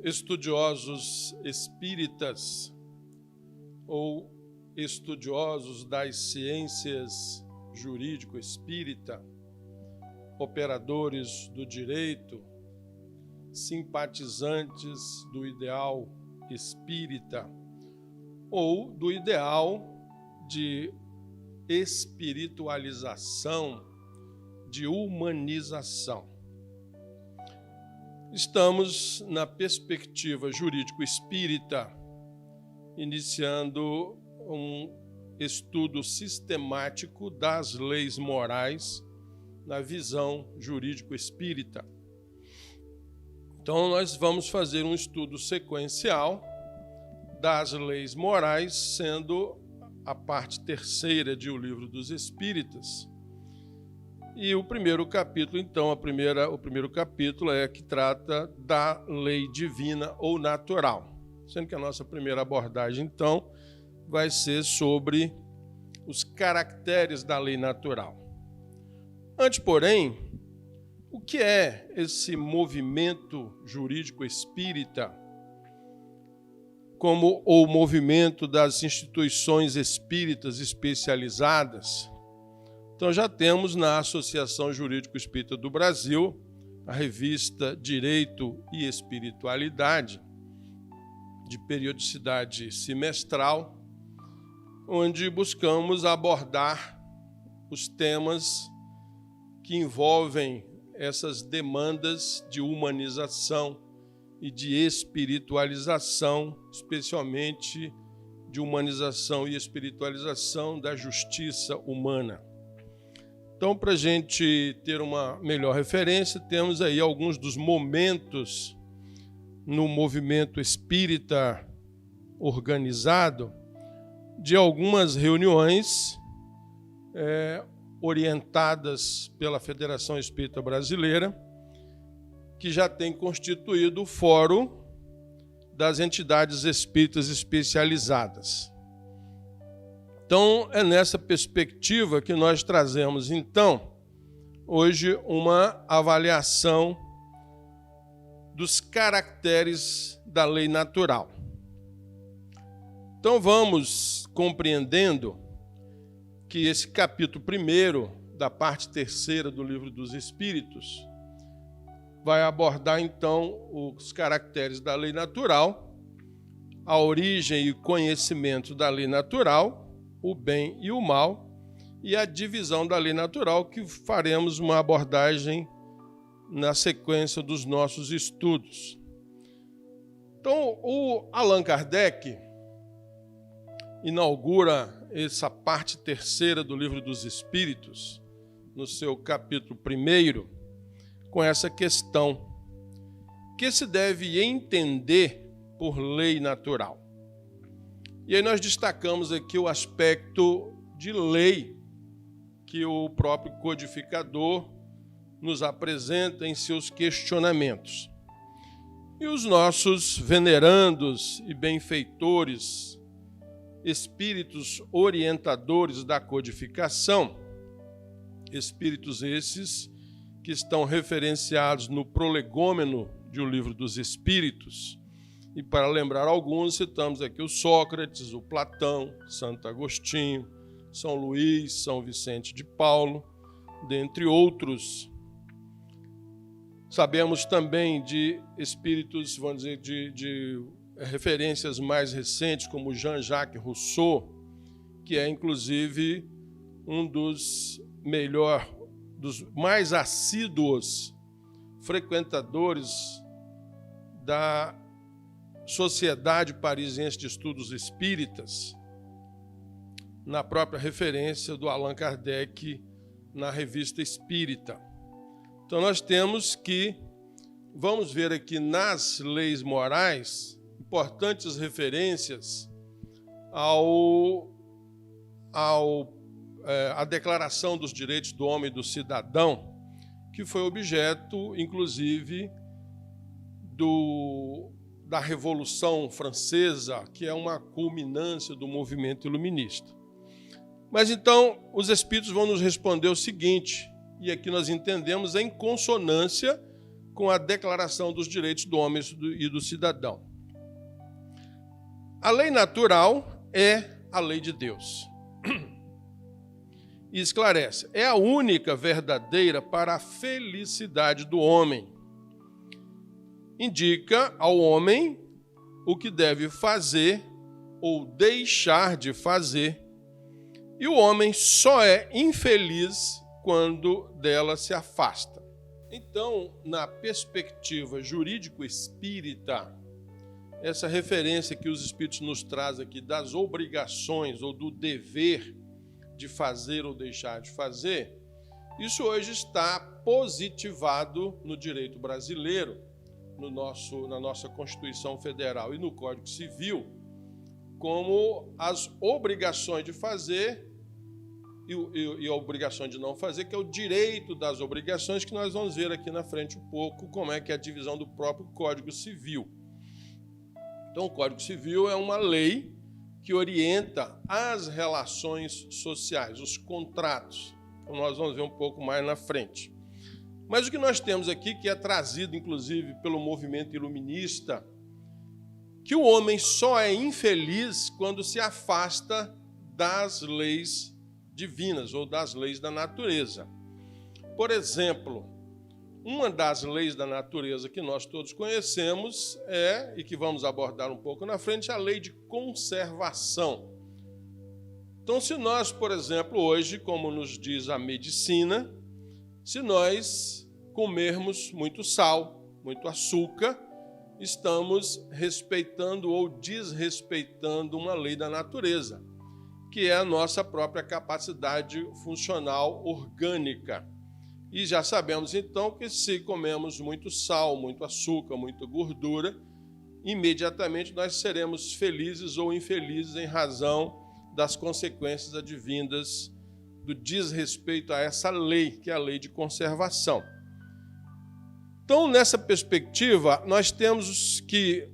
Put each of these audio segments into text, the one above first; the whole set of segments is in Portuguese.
estudiosos espíritas ou estudiosos das ciências jurídico-espírita, operadores do direito, simpatizantes do ideal espírita ou do ideal de espiritualização, de humanização. Estamos na perspectiva jurídico-espírita, iniciando um estudo sistemático das leis morais na visão jurídico-espírita. Então, nós vamos fazer um estudo sequencial das leis morais, sendo a parte terceira de O Livro dos Espíritos. E o primeiro capítulo, então, o primeiro capítulo é que trata da lei divina ou natural. Sendo que a nossa primeira abordagem, então, vai ser sobre os caracteres da lei natural. Antes, porém, o que é esse movimento jurídico espírita, como o movimento das instituições espíritas especializadas? Então, já temos na Associação Jurídico Espírita do Brasil a revista Direito e Espiritualidade, de periodicidade semestral, onde buscamos abordar os temas que envolvem essas demandas de humanização e de espiritualização, especialmente de humanização e espiritualização da justiça humana. Então, para a gente ter uma melhor referência, temos aí alguns dos momentos no movimento espírita organizado de algumas reuniões orientadas pela Federação Espírita Brasileira, que já tem constituído o Fórum das Entidades Espíritas Especializadas. Então, é nessa perspectiva que nós trazemos, então, hoje uma avaliação dos caracteres da lei natural. Então, vamos compreendendo que esse capítulo 1º, da parte 3ª do Livro dos Espíritos, vai abordar, então, os caracteres da lei natural, a origem e conhecimento da lei natural, o bem e o mal, e a divisão da lei natural, que faremos uma abordagem na sequência dos nossos estudos. Então, o Allan Kardec inaugura essa parte 3ª do Livro dos Espíritos, no seu capítulo 1º, com essa questão: que se deve entender por lei natural? E aí nós destacamos aqui o aspecto de lei que o próprio codificador nos apresenta em seus questionamentos. E os nossos venerandos e benfeitores, espíritos orientadores da codificação, espíritos esses que estão referenciados no prolegômeno de O Livro dos Espíritos. E para lembrar alguns, citamos aqui o Sócrates, o Platão, Santo Agostinho, São Luís, São Vicente de Paulo, dentre outros. Sabemos também de espíritos, vamos dizer, de referências mais recentes, como Jean-Jacques Rousseau, que é, inclusive, um dos mais assíduos frequentadores da Sociedade Parisiense de Estudos Espíritas, na própria referência do Allan Kardec na Revista Espírita. Então, nós temos que, vamos ver aqui nas leis morais, importantes referências à Declaração dos Direitos do Homem e do Cidadão, que foi objeto, inclusive, da Revolução Francesa, que é uma culminância do movimento iluminista. Mas então, os Espíritos vão nos responder o seguinte, e aqui nós entendemos em consonância com a Declaração dos Direitos do Homem e do Cidadão. A lei natural é a lei de Deus. E esclarece, é a única verdadeira para a felicidade do homem. Indica ao homem o que deve fazer ou deixar de fazer, e o homem só é infeliz quando dela se afasta. Então, na perspectiva jurídico-espírita, essa referência que os espíritos nos trazem aqui das obrigações ou do dever de fazer ou deixar de fazer, isso hoje está positivado no direito brasileiro, na nossa Constituição Federal e no Código Civil, como as obrigações de fazer e a obrigação de não fazer, que é o direito das obrigações, que nós vamos ver aqui na frente um pouco como é que é a divisão do próprio Código Civil. Então, o Código Civil é uma lei que orienta as relações sociais, os contratos, como nós vamos ver um pouco mais na frente. Mas o que nós temos aqui, que é trazido, inclusive, pelo movimento iluminista, que o homem só é infeliz quando se afasta das leis divinas ou das leis da natureza. Por exemplo, uma das leis da natureza que nós todos conhecemos e que vamos abordar um pouco na frente, a lei de conservação. Então, se nós, por exemplo, hoje, como nos diz a medicina, se nós comermos muito sal, muito açúcar, estamos respeitando ou desrespeitando uma lei da natureza, que é a nossa própria capacidade funcional orgânica. E já sabemos, então, que se comemos muito sal, muito açúcar, muita gordura, imediatamente nós seremos felizes ou infelizes em razão das consequências advindas do desrespeito a essa lei, que é a lei de conservação. Então, nessa perspectiva, nós temos que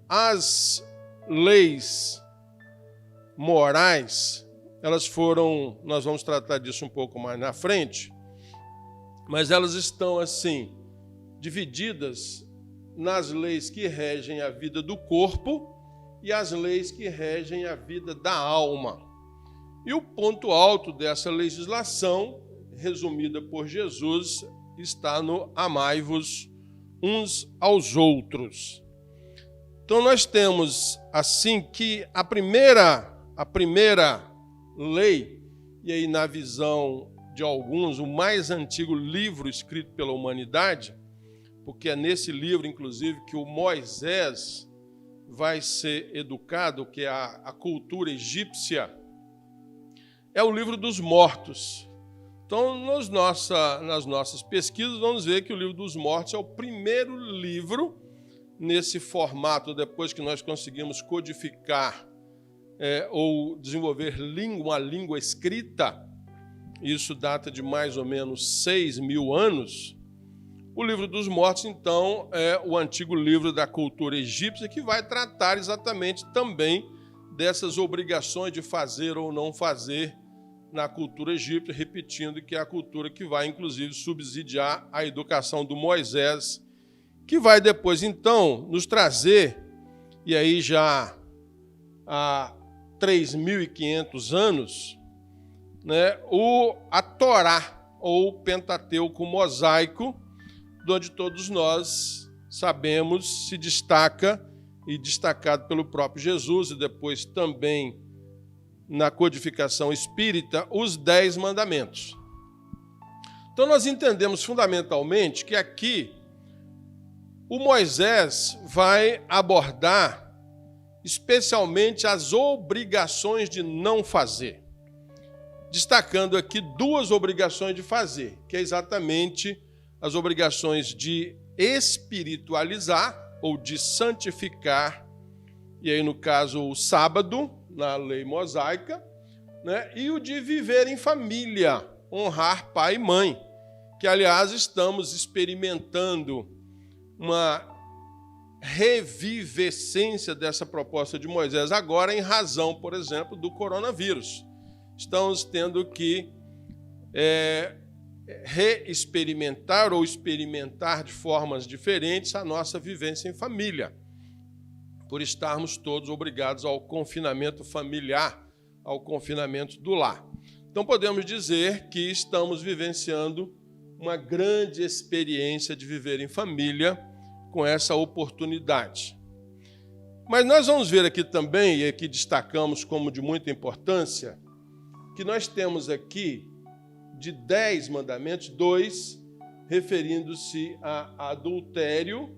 as leis morais, elas foram, nós vamos tratar disso um pouco mais na frente, mas elas estão, assim, divididas nas leis que regem a vida do corpo e as leis que regem a vida da alma. E o ponto alto dessa legislação, resumida por Jesus, está no amai-vos uns aos outros. Então nós temos assim que a primeira lei, e aí na visão de alguns, o mais antigo livro escrito pela humanidade, porque é nesse livro, inclusive, que o Moisés vai ser educado, que é a cultura egípcia, é o livro dos mortos. Então, nas nossas pesquisas, vamos ver que o livro dos mortos é o primeiro livro nesse formato, depois que nós conseguimos codificar ou desenvolver uma língua escrita. Isso data de mais ou menos 6.000 anos. O livro dos mortos, então, é o antigo livro da cultura egípcia, que vai tratar exatamente também dessas obrigações de fazer ou não fazer na cultura egípcia, repetindo que é a cultura que vai, inclusive, subsidiar a educação do Moisés, que vai depois, então, nos trazer, e aí já há 3.500 anos, né, a Torá, ou Pentateuco mosaico, onde todos nós sabemos se destaca, e destacado pelo próprio Jesus, e depois também na codificação espírita, os 10 mandamentos. Então nós entendemos fundamentalmente que aqui o Moisés vai abordar especialmente as obrigações de não fazer, destacando aqui 2 obrigações de fazer, que é exatamente as obrigações de espiritualizar ou de santificar, e aí no caso o sábado, na lei mosaica, né? E o de viver em família, honrar pai e mãe, que, aliás, estamos experimentando uma revivescência dessa proposta de Moisés agora em razão, por exemplo, do coronavírus. Estamos tendo que reexperimentar ou experimentar de formas diferentes a nossa vivência em família, por estarmos todos obrigados ao confinamento familiar, ao confinamento do lar. Então, podemos dizer que estamos vivenciando uma grande experiência de viver em família com essa oportunidade. Mas nós vamos ver aqui também, e aqui destacamos como de muita importância, que nós temos aqui, de 10 mandamentos, 2 referindo-se a adultério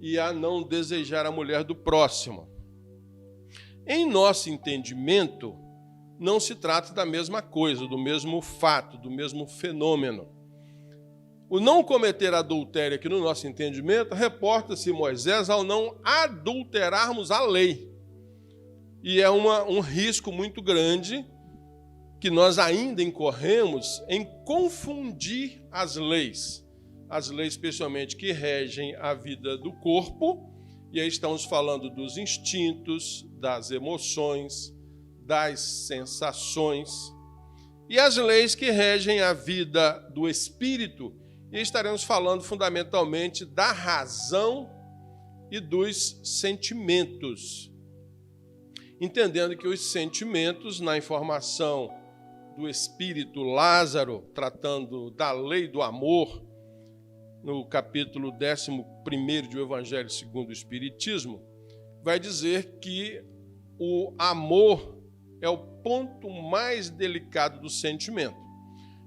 e a não desejar a mulher do próximo. Em nosso entendimento, não se trata da mesma coisa, do mesmo fato, do mesmo fenômeno. O não cometer adultério aqui no nosso entendimento reporta-se Moisés ao não adulterarmos a lei. E é um risco muito grande que nós ainda incorremos em confundir as leis especialmente que regem a vida do corpo, e aí estamos falando dos instintos, das emoções, das sensações, e as leis que regem a vida do espírito, e estaremos falando fundamentalmente da razão e dos sentimentos, entendendo que os sentimentos, na informação do espírito Lázaro, tratando da lei do amor, no capítulo 11 do Evangelho segundo o Espiritismo, vai dizer que o amor é o ponto mais delicado do sentimento,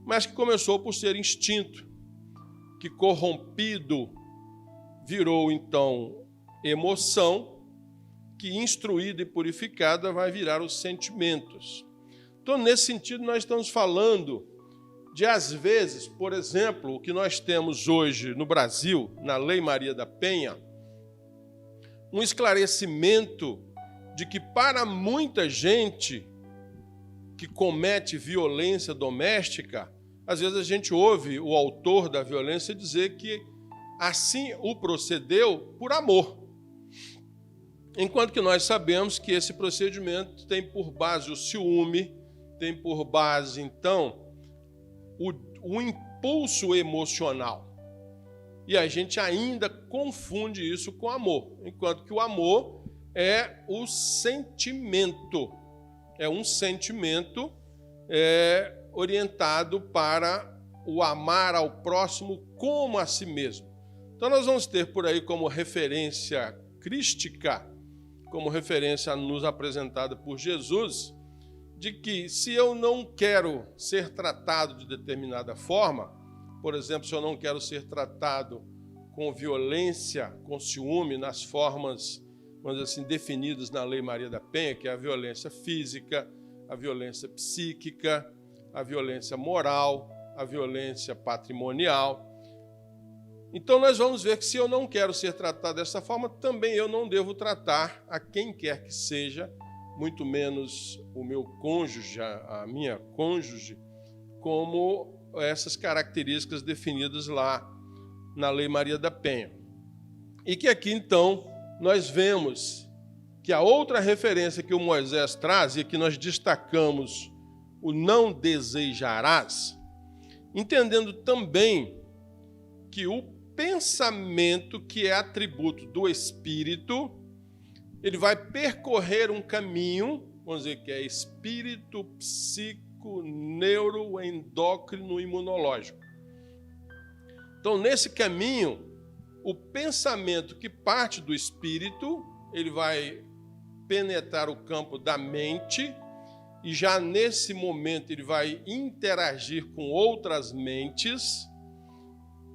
mas que começou por ser instinto, que corrompido virou então emoção, que instruída e purificada vai virar os sentimentos. Então, nesse sentido, nós estamos falando de, às vezes, por exemplo, o que nós temos hoje no Brasil, na Lei Maria da Penha, um esclarecimento de que para muita gente que comete violência doméstica, às vezes a gente ouve o autor da violência dizer que assim o procedeu por amor. Enquanto que nós sabemos que esse procedimento tem por base o ciúme, tem por base, então, o impulso emocional. E a gente ainda confunde isso com amor, enquanto que o amor é o sentimento. É um sentimento orientado para o amar ao próximo como a si mesmo. Então nós vamos ter por aí como referência crística, como referência nos apresentada por Jesus, de que se eu não quero ser tratado de determinada forma, por exemplo, se eu não quero ser tratado com violência, com ciúme, nas formas, vamos dizer assim, definidas na Lei Maria da Penha, que é a violência física, a violência psíquica, a violência moral, a violência patrimonial. Então nós vamos ver que se eu não quero ser tratado dessa forma, também eu não devo tratar a quem quer que seja, muito menos o meu cônjuge, a minha cônjuge, como essas características definidas lá na Lei Maria da Penha. E que aqui, então, nós vemos que a outra referência que o Moisés traz, e que nós destacamos o não desejarás, entendendo também que o pensamento, que é atributo do Espírito, ele vai percorrer um caminho, vamos dizer que é espírito, psico, neuro, endócrino, imunológico. Então, nesse caminho, o pensamento que parte do espírito, ele vai penetrar o campo da mente, e já nesse momento ele vai interagir com outras mentes.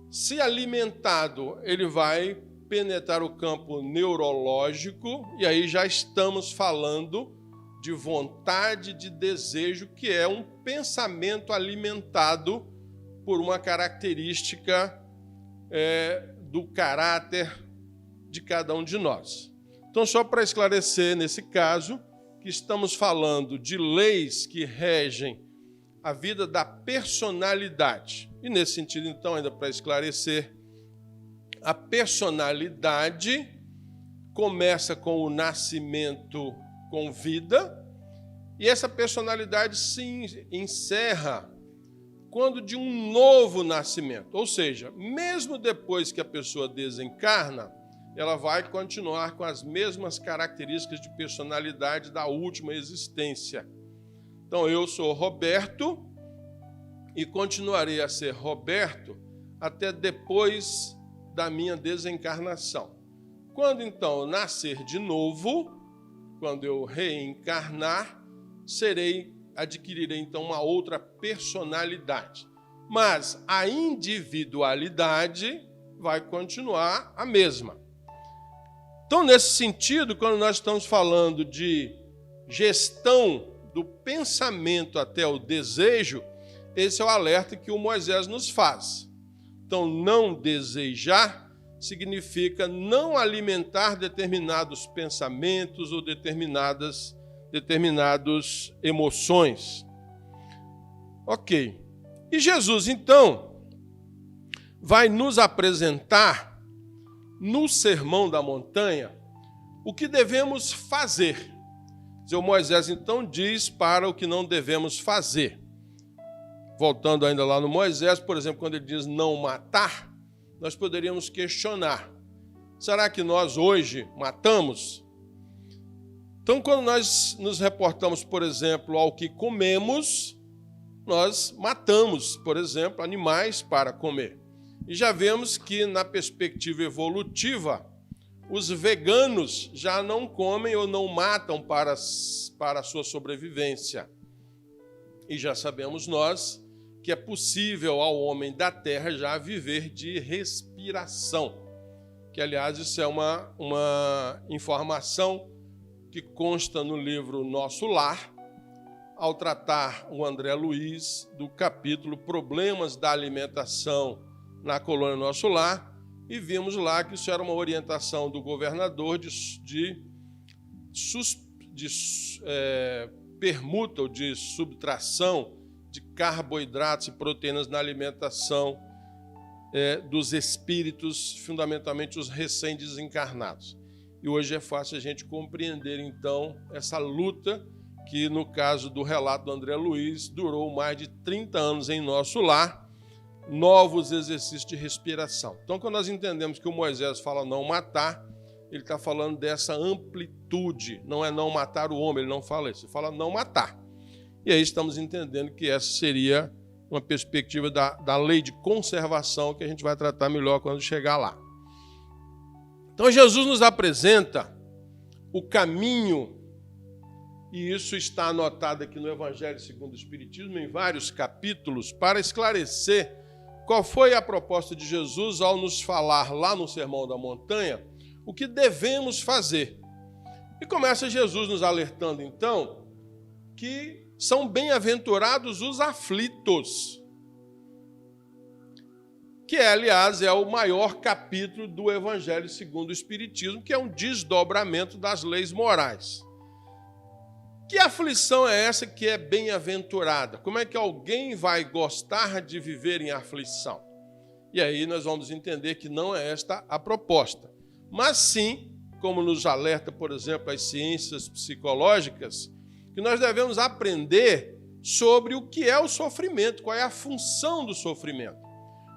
Se alimentado, ele vai penetrar o campo neurológico, e aí já estamos falando de vontade, de desejo, que é um pensamento alimentado por uma característica do caráter de cada um de nós. Então, só para esclarecer, nesse caso, que estamos falando de leis que regem a vida da personalidade. E nesse sentido, então, ainda para esclarecer, a personalidade começa com o nascimento com vida, e essa personalidade se encerra quando de um novo nascimento. Ou seja, mesmo depois que a pessoa desencarna, ela vai continuar com as mesmas características de personalidade da última existência. Então, eu sou Roberto e continuarei a ser Roberto até depois da minha desencarnação. Quando, então, eu nascer de novo, quando eu reencarnar, adquirirei, então, uma outra personalidade. Mas a individualidade vai continuar a mesma. Então, nesse sentido, quando nós estamos falando de gestão do pensamento até o desejo, esse é o alerta que o Moisés nos faz. Então, não desejar significa não alimentar determinados pensamentos ou determinadas emoções. Ok. E Jesus, então, vai nos apresentar no Sermão da Montanha o que devemos fazer. O Moisés, então, diz para o que não devemos fazer. Voltando ainda lá no Moisés, por exemplo, quando ele diz não matar, nós poderíamos questionar: será que nós hoje matamos? Então, quando nós nos reportamos, por exemplo, ao que comemos, nós matamos, por exemplo, animais para comer. E já vemos que, na perspectiva evolutiva, os veganos já não comem ou não matam para a sua sobrevivência. E já sabemos nós que é possível ao homem da terra já viver de respiração. Que, aliás, isso é uma informação que consta no livro Nosso Lar, ao tratar o André Luiz do capítulo Problemas da Alimentação na colônia Nosso Lar, e vimos lá que isso era uma orientação do governador de permuta ou de subtração de carboidratos e proteínas na alimentação dos espíritos, fundamentalmente os recém-desencarnados. E hoje é fácil a gente compreender, então, essa luta que, no caso do relato do André Luiz, durou mais de 30 anos em Nosso Lar, novos exercícios de respiração. Então, quando nós entendemos que o Moisés fala não matar, ele está falando dessa amplitude, não é não matar o homem, ele não fala isso, ele fala não matar. E aí estamos entendendo que essa seria uma perspectiva da lei de conservação, que a gente vai tratar melhor quando chegar lá. Então, Jesus nos apresenta o caminho, e isso está anotado aqui no Evangelho segundo o Espiritismo, em vários capítulos, para esclarecer qual foi a proposta de Jesus ao nos falar lá no Sermão da Montanha o que devemos fazer. E começa Jesus nos alertando, então, que são bem-aventurados os aflitos, que, aliás, é o maior capítulo do Evangelho segundo o Espiritismo, que é um desdobramento das leis morais. Que aflição é essa que é bem-aventurada? Como é que alguém vai gostar de viver em aflição? E aí nós vamos entender que não é esta a proposta. Mas sim, como nos alerta, por exemplo, as ciências psicológicas, que nós devemos aprender sobre o que é o sofrimento, qual é a função do sofrimento,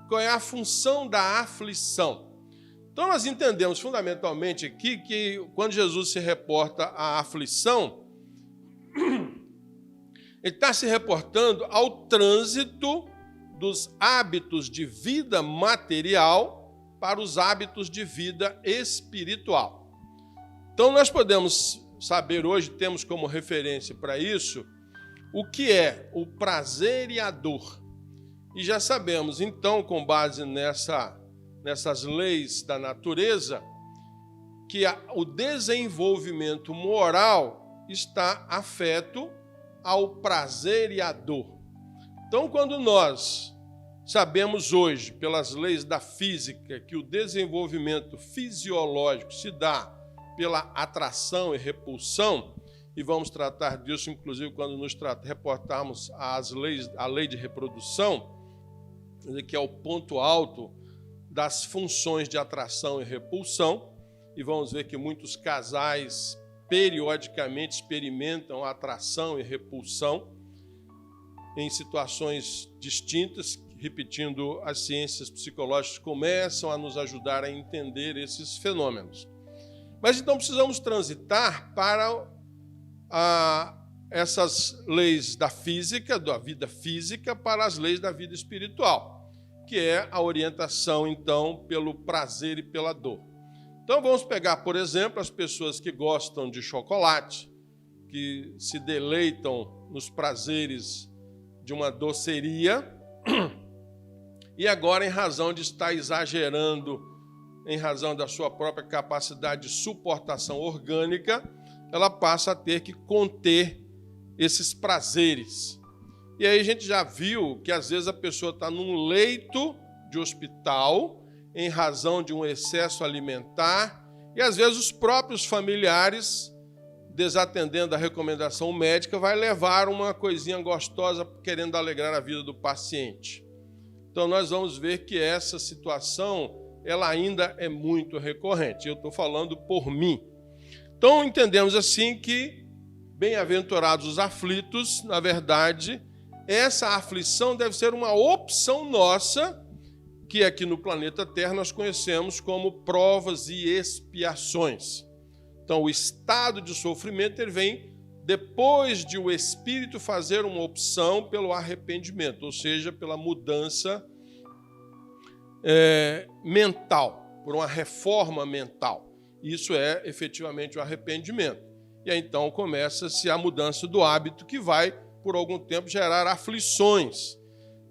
qual é a função da aflição. Então nós entendemos fundamentalmente aqui que quando Jesus se reporta à aflição, ele está se reportando ao trânsito dos hábitos de vida material para os hábitos de vida espiritual. Então, nós podemos saber hoje, temos como referência para isso, o que é o prazer e a dor. E já sabemos, então, com base nessas leis da natureza, que o desenvolvimento moral está afeto ao prazer e à dor. Então, quando nós sabemos hoje, pelas leis da física, que o desenvolvimento fisiológico se dá pela atração e repulsão, e vamos tratar disso, inclusive, quando nos reportarmos a lei de reprodução, que é o ponto alto das funções de atração e repulsão, e vamos ver que muitos casais periodicamente experimentam atração e repulsão. em situações distintas, repetindo, as ciências psicológicas começam a nos ajudar a entender esses fenômenos. Mas então precisamos transitar para essas leis da física, da vida física, para as leis da vida espiritual, que é a orientação, então, pelo prazer e pela dor. Então vamos pegar, por exemplo, as pessoas que gostam de chocolate, que se deleitam nos prazeres de uma doceria, e agora, em razão de estar exagerando, em razão da sua própria capacidade de suportação orgânica, ela passa a ter que conter esses prazeres. E aí a gente já viu que às vezes a pessoa está num leito de hospital em razão de um excesso alimentar e às vezes os próprios familiares, desatendendo a recomendação médica, vai levar uma coisinha gostosa querendo alegrar a vida do paciente. Então nós vamos ver que essa situação ela ainda é muito recorrente. Eu estou falando por mim. Então entendemos assim que bem-aventurados os aflitos, na verdade, essa aflição deve ser uma opção nossa, que aqui no planeta Terra nós conhecemos como provas e expiações. Então, o estado de sofrimento ele vem depois de o espírito fazer uma opção pelo arrependimento, ou seja, pela mudança mental, por uma reforma mental. Isso é efetivamente o arrependimento. E aí, então, começa-se a mudança do hábito que vai, por algum tempo, gerar aflições.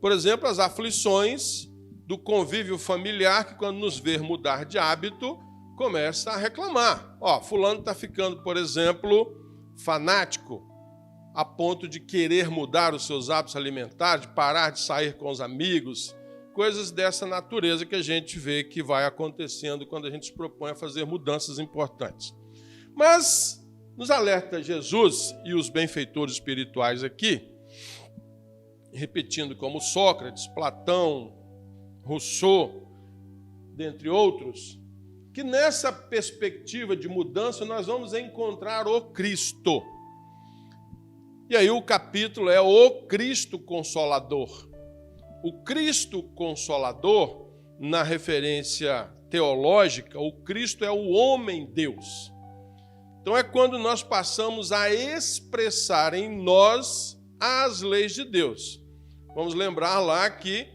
Por exemplo, as aflições do convívio familiar, que quando nos ver mudar de hábito, começa a reclamar. Fulano está ficando, por exemplo, fanático, a ponto de querer mudar os seus hábitos alimentares, de parar de sair com os amigos, coisas dessa natureza que a gente vê que vai acontecendo quando a gente se propõe a fazer mudanças importantes. Mas nos alerta Jesus e os benfeitores espirituais aqui, repetindo como Sócrates, Platão, Rousseau, dentre outros, que nessa perspectiva de mudança nós vamos encontrar o Cristo. E aí o capítulo é o Cristo Consolador. O Cristo Consolador, na referência teológica, o Cristo é o homem-Deus. Então é quando nós passamos a expressar em nós as leis de Deus. Vamos lembrar lá que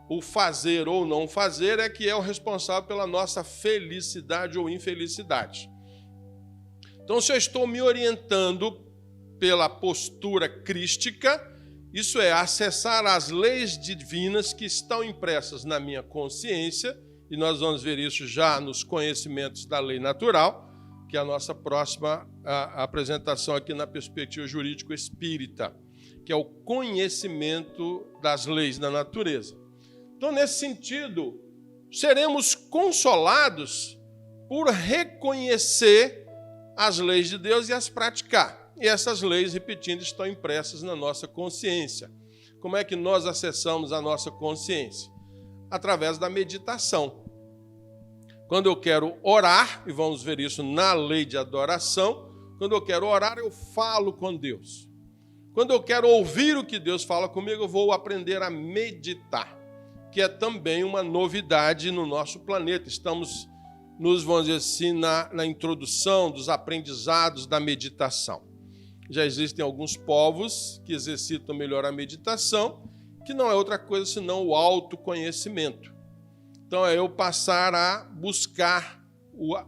o fazer ou não fazer é que é o responsável pela nossa felicidade ou infelicidade. Então, se eu estou me orientando pela postura crística, isso é acessar as leis divinas que estão impressas na minha consciência, e nós vamos ver isso já nos conhecimentos da lei natural, que é a nossa próxima apresentação aqui na perspectiva jurídico-espírita, que é o conhecimento das leis da natureza. Então, nesse sentido, seremos consolados por reconhecer as leis de Deus e as praticar. E essas leis, repetindo, estão impressas na nossa consciência. Como é que nós acessamos a nossa consciência? Através da meditação. Quando eu quero orar, e vamos ver isso na lei de adoração, quando eu quero orar, eu falo com Deus. Quando eu quero ouvir o que Deus fala comigo, eu vou aprender a meditar, que é também uma novidade no nosso planeta. Estamos, vamos dizer assim, na introdução dos aprendizados da meditação. Já existem alguns povos que exercitam melhor a meditação, que não é outra coisa senão o autoconhecimento. Então é eu passar a buscar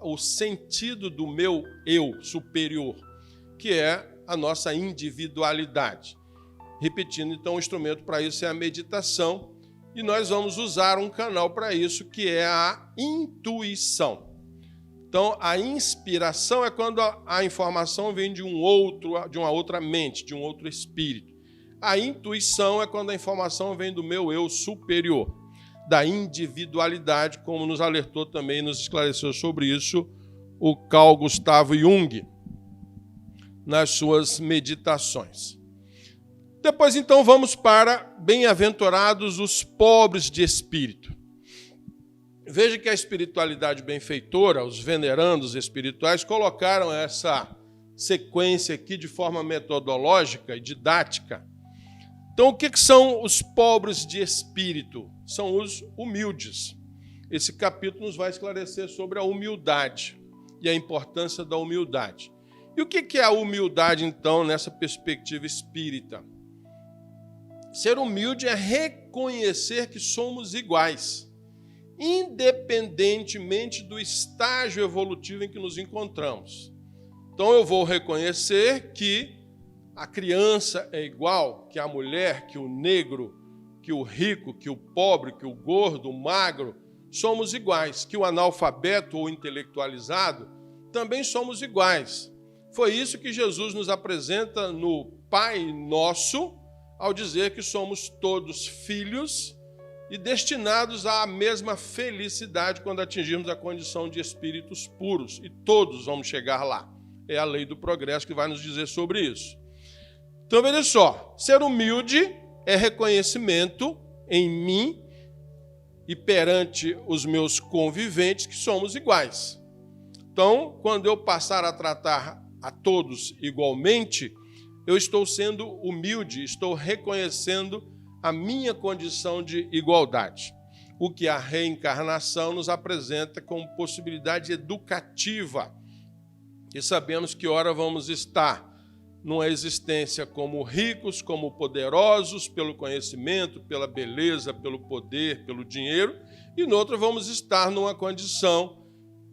o sentido do meu eu superior, que é a nossa individualidade. Repetindo, então, o instrumento para isso é a meditação, e nós vamos usar um canal para isso, que é a intuição. Então, a inspiração é quando a informação vem de uma outra mente, de um outro espírito. A intuição é quando a informação vem do meu eu superior, da individualidade, como nos alertou também, nos esclareceu sobre isso o Carl Gustav Jung, nas suas meditações. Depois, então, vamos para bem-aventurados os pobres de espírito. Veja que a espiritualidade benfeitora, os venerandos espirituais, colocaram essa sequência aqui de forma metodológica e didática, Então, o que são os pobres de espírito? São os humildes. Esse capítulo nos vai esclarecer sobre a humildade e a importância da humildade. E o que é a humildade, então, nessa perspectiva espírita? Ser humilde é reconhecer que somos iguais, independentemente do estágio evolutivo em que nos encontramos. Então, eu vou reconhecer que a criança é igual, que a mulher, que o negro, que o rico, que o pobre, que o gordo, o magro, somos iguais, que o analfabeto ou intelectualizado também somos iguais. Foi isso que Jesus nos apresenta no Pai Nosso, ao dizer que somos todos filhos e destinados à mesma felicidade quando atingirmos a condição de espíritos puros. E todos vamos chegar lá. É a lei do progresso que vai nos dizer sobre isso. Então, veja só, ser humilde é reconhecimento em mim e perante os meus conviventes que somos iguais. Então, quando eu passar a tratar a todos igualmente, eu estou sendo humilde, estou reconhecendo a minha condição de igualdade. O que a reencarnação nos apresenta como possibilidade educativa. E sabemos que ora vamos estar numa existência como ricos, como poderosos, pelo conhecimento, pela beleza, pelo poder, pelo dinheiro, e noutra vamos estar numa condição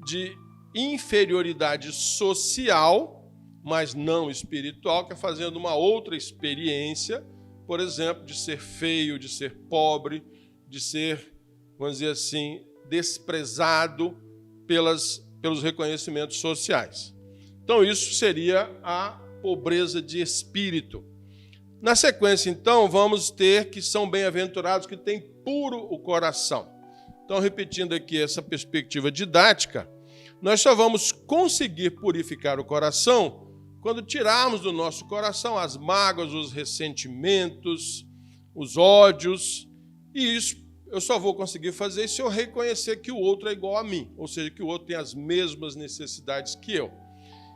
de inferioridade social, mas não espiritual, que é fazendo uma outra experiência, por exemplo, de ser feio, de ser pobre, de ser, vamos dizer assim, desprezado pelos reconhecimentos sociais. Então, isso seria a pobreza de espírito. Na sequência, então, vamos ter que são bem-aventurados que têm puro o coração. Então, repetindo aqui essa perspectiva didática, nós só vamos conseguir purificar o coração quando tirarmos do nosso coração as mágoas, os ressentimentos, os ódios, e isso eu só vou conseguir fazer se eu reconhecer que o outro é igual a mim, ou seja, que o outro tem as mesmas necessidades que eu.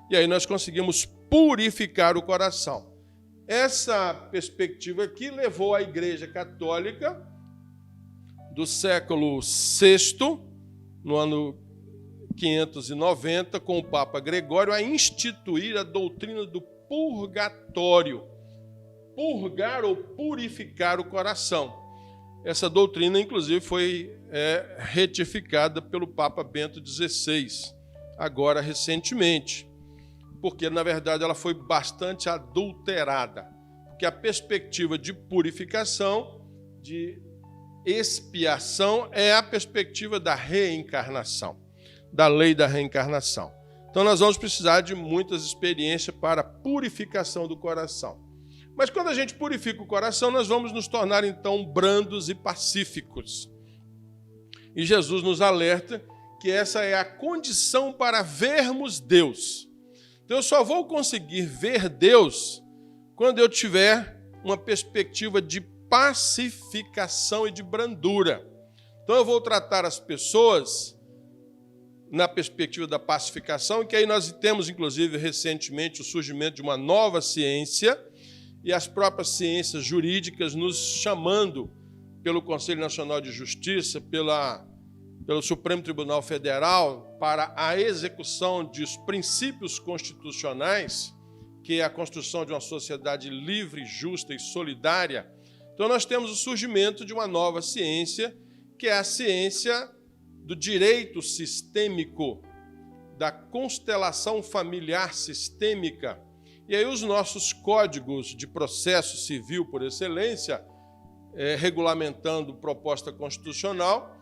E aí nós conseguimos purificar o coração. Essa perspectiva aqui levou a Igreja Católica do século VI, no ano 590, com o Papa Gregório, a instituir a doutrina do purgatório. Purgar ou purificar o coração. Essa doutrina, inclusive, foi retificada pelo Papa Bento XVI, agora recentemente. Porque, na verdade, ela foi bastante adulterada. Porque a perspectiva de purificação, de expiação, é a perspectiva da reencarnação, da lei da reencarnação. Então, nós vamos precisar de muitas experiências para a purificação do coração. Mas, quando a gente purifica o coração, nós vamos nos tornar, então, brandos e pacíficos. E Jesus nos alerta que essa é a condição para vermos Deus. Então, eu só vou conseguir ver Deus quando eu tiver uma perspectiva de pacificação e de brandura. Então, eu vou tratar as pessoas na perspectiva da pacificação, que aí nós temos, inclusive, recentemente, o surgimento de uma nova ciência e as próprias ciências jurídicas nos chamando pelo Conselho Nacional de Justiça, pelo Supremo Tribunal Federal, para a execução dos princípios constitucionais, que é a construção de uma sociedade livre, justa e solidária. Então, nós temos o surgimento de uma nova ciência, que é a ciência do direito sistêmico, da constelação familiar sistêmica. E aí os nossos códigos de processo civil, por excelência, regulamentando proposta constitucional,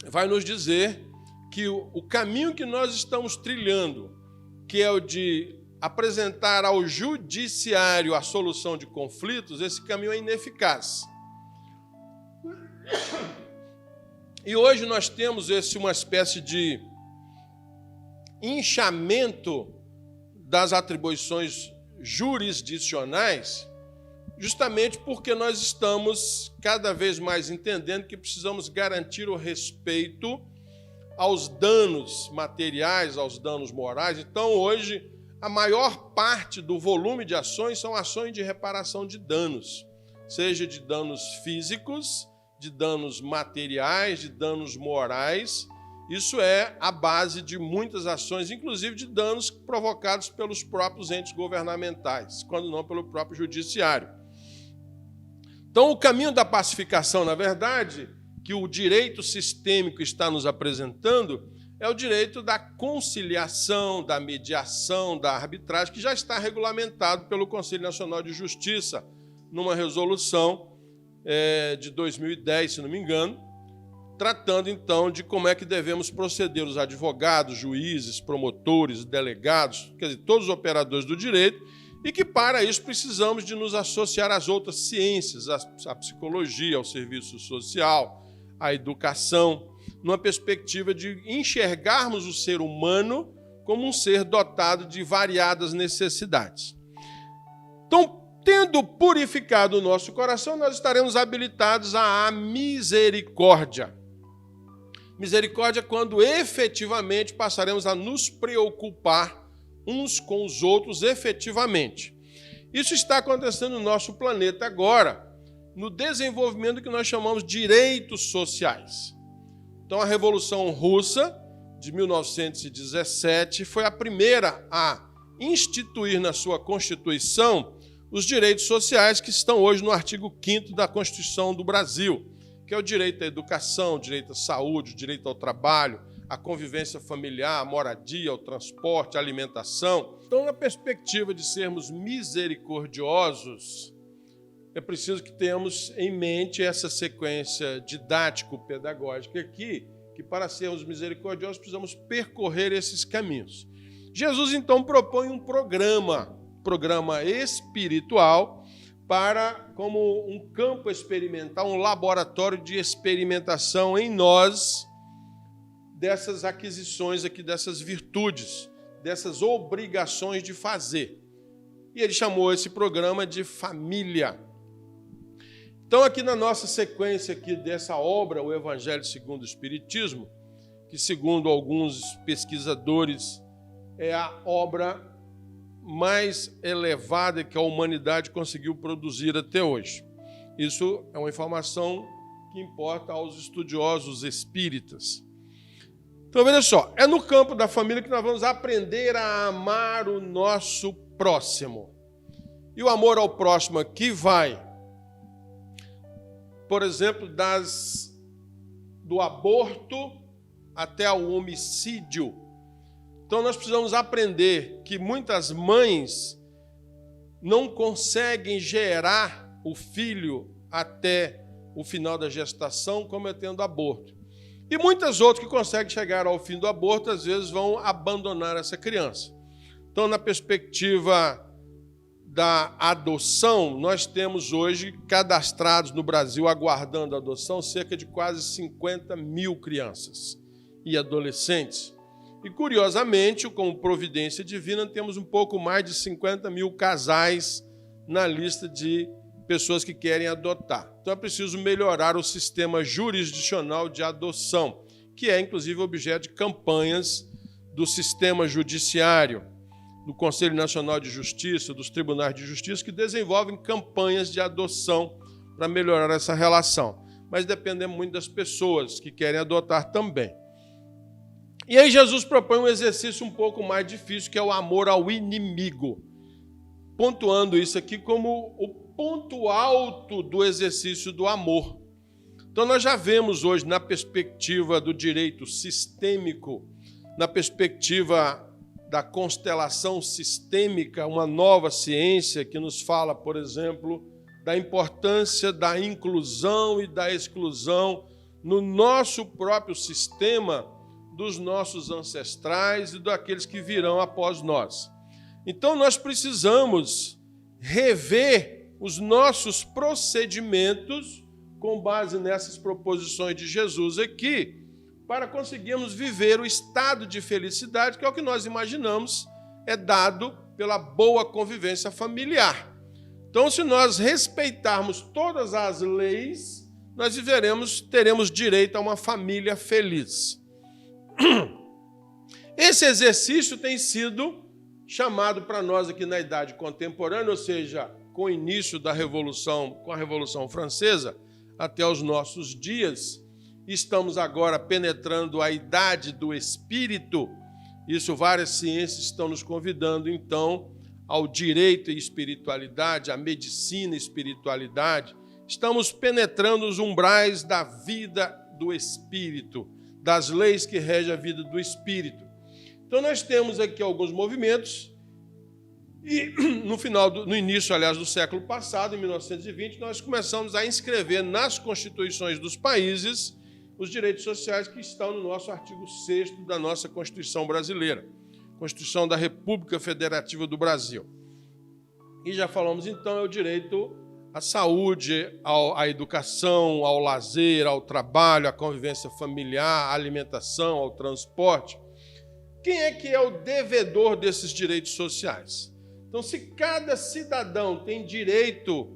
vai nos dizer que o caminho que nós estamos trilhando, que é o de apresentar ao judiciário a solução de conflitos, esse caminho é ineficaz. E hoje nós temos uma espécie de inchamento das atribuições jurisdicionais, justamente porque nós estamos cada vez mais entendendo que precisamos garantir o respeito aos danos materiais, aos danos morais. Então, hoje, a maior parte do volume de ações são ações de reparação de danos. seja de danos físicos, de danos materiais, de danos morais. Isso é a base de muitas ações, inclusive de danos provocados pelos próprios entes governamentais, quando não pelo próprio judiciário. Então, o caminho da pacificação, na verdade, que o direito sistêmico está nos apresentando, é o direito da conciliação, da mediação, da arbitragem, que já está regulamentado pelo Conselho Nacional de Justiça, numa resolução de 2010, se não me engano, tratando, então, de como é que devemos proceder os advogados, juízes, promotores, delegados, quer dizer, todos os operadores do direito, e que, para isso, precisamos de nos associar às outras ciências, à psicologia, ao serviço social, à educação, numa perspectiva de enxergarmos o ser humano como um ser dotado de variadas necessidades. Então, tendo purificado o nosso coração, nós estaremos habilitados à misericórdia. Misericórdia é quando efetivamente passaremos a nos preocupar uns com os outros efetivamente. Isso está acontecendo no nosso planeta agora, no desenvolvimento que nós chamamos de direitos sociais. Então, a Revolução Russa, de 1917, foi a primeira a instituir na sua Constituição os direitos sociais que estão hoje no artigo 5º da Constituição do Brasil, que é o direito à educação, o direito à saúde, o direito ao trabalho, a convivência familiar, a moradia, o transporte, a alimentação. Então, na perspectiva de sermos misericordiosos, é preciso que tenhamos em mente essa sequência didático-pedagógica aqui, que para sermos misericordiosos precisamos percorrer esses caminhos. Jesus, então, propõe um programa espiritual como um campo experimental, um laboratório de experimentação em nós dessas aquisições aqui, dessas virtudes, dessas obrigações de fazer. E ele chamou esse programa de família. Então, aqui na nossa sequência aqui dessa obra, o Evangelho segundo o Espiritismo, que segundo alguns pesquisadores é a obra mais elevada que a humanidade conseguiu produzir até hoje. Isso é uma informação que importa aos estudiosos espíritas. Então, veja só, é no campo da família que nós vamos aprender a amar o nosso próximo. E o amor ao próximo aqui vai, por exemplo, do aborto até ao homicídio. Então, nós precisamos aprender que muitas mães não conseguem gerar o filho até o final da gestação, cometendo aborto. E muitas outras que conseguem chegar ao fim do aborto, às vezes vão abandonar essa criança. Então, na perspectiva da adoção, nós temos hoje cadastrados no Brasil, aguardando a adoção, cerca de quase 50 mil crianças e adolescentes. E, curiosamente, como providência divina, temos um pouco mais de 50 mil casais na lista de pessoas que querem adotar. Então, é preciso melhorar o sistema jurisdicional de adoção, que é, inclusive, objeto de campanhas do sistema judiciário, do Conselho Nacional de Justiça, dos tribunais de justiça, que desenvolvem campanhas de adoção para melhorar essa relação. Mas dependemos muito das pessoas que querem adotar também. E aí Jesus propõe um exercício um pouco mais difícil, que é o amor ao inimigo, pontuando isso aqui como o ponto alto do exercício do amor. Então, nós já vemos hoje, na perspectiva do direito sistêmico, na perspectiva da constelação sistêmica, uma nova ciência que nos fala, por exemplo, da importância da inclusão e da exclusão no nosso próprio sistema, dos nossos ancestrais e daqueles que virão após nós. Então, nós precisamos rever os nossos procedimentos com base nessas proposições de Jesus aqui, para conseguirmos viver o estado de felicidade, que é o que nós imaginamos é dado pela boa convivência familiar. Então, se nós respeitarmos todas as leis, nós teremos direito a uma família feliz. Esse exercício tem sido chamado para nós aqui na idade contemporânea, ou seja, com o início da Revolução, com a Revolução Francesa, até os nossos dias. Estamos agora penetrando a idade do Espírito. Isso, várias ciências estão nos convidando, então, ao direito e espiritualidade, à medicina e espiritualidade. Estamos penetrando os umbrais da vida do Espírito, das leis que regem a vida do Espírito. Então, nós temos aqui alguns movimentos, e no início, aliás, do século passado, em 1920, nós começamos a inscrever nas constituições dos países os direitos sociais que estão no nosso artigo 6º da nossa Constituição brasileira, Constituição da República Federativa do Brasil. E já falamos, então, é o direito à saúde, à educação, ao lazer, ao trabalho, à convivência familiar, à alimentação, ao transporte. Quem é o devedor desses direitos sociais? Então, se cada cidadão tem direito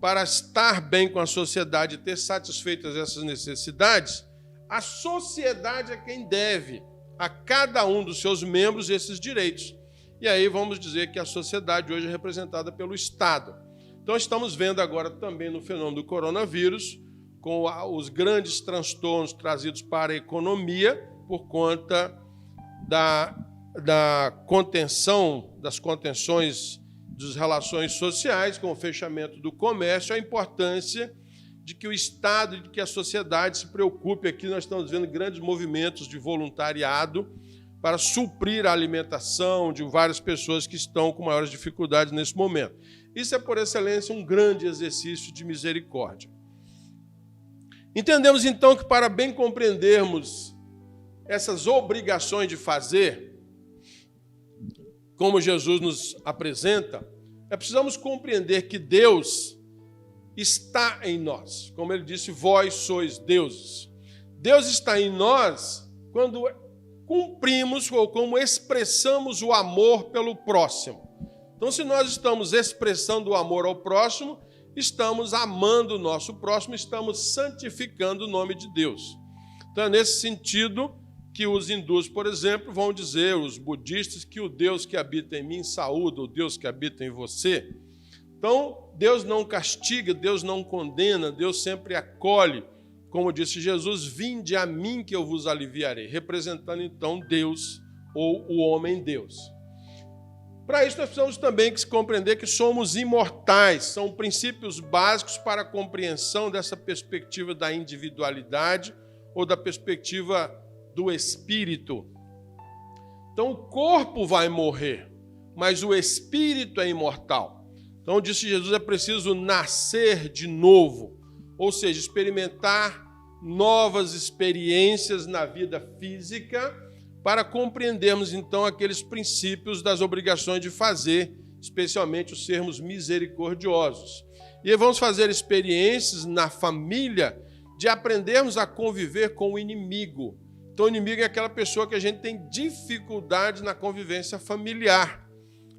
para estar bem com a sociedade e ter satisfeitas essas necessidades, a sociedade é quem deve a cada um dos seus membros esses direitos. E aí vamos dizer que a sociedade hoje é representada pelo Estado. Então, estamos vendo agora também no fenômeno do coronavírus, com os grandes transtornos trazidos para a economia por conta da contenção, das contenções das relações sociais, com o fechamento do comércio, a importância de que o Estado e de que a sociedade se preocupe. Aqui nós estamos vendo grandes movimentos de voluntariado para suprir a alimentação de várias pessoas que estão com maiores dificuldades nesse momento. Isso é, por excelência, um grande exercício de misericórdia. Entendemos, então, que para bem compreendermos essas obrigações de fazer, como Jesus nos apresenta, precisamos compreender que Deus está em nós. Como ele disse, vós sois deuses. Deus está em nós quando cumprimos ou como expressamos o amor pelo próximo. Então, se nós estamos expressando o amor ao próximo, estamos amando o nosso próximo, estamos santificando o nome de Deus. Então, é nesse sentido que os hindus, por exemplo, vão dizer, os budistas, que o Deus que habita em mim saúda o Deus que habita em você. Então, Deus não castiga, Deus não condena, Deus sempre acolhe. Como disse Jesus, vinde a mim que eu vos aliviarei, representando então Deus ou o homem-Deus. Para isso, nós precisamos também compreender que somos imortais, são princípios básicos para a compreensão dessa perspectiva da individualidade ou da perspectiva do espírito. Então, o corpo vai morrer, mas o espírito é imortal. Então, disse Jesus, é preciso nascer de novo, ou seja, experimentar novas experiências na vida física para compreendermos, então, aqueles princípios das obrigações de fazer, especialmente os sermos misericordiosos. E aí vamos fazer experiências na família de aprendermos a conviver com o inimigo. Então, o inimigo é aquela pessoa que a gente tem dificuldade na convivência familiar.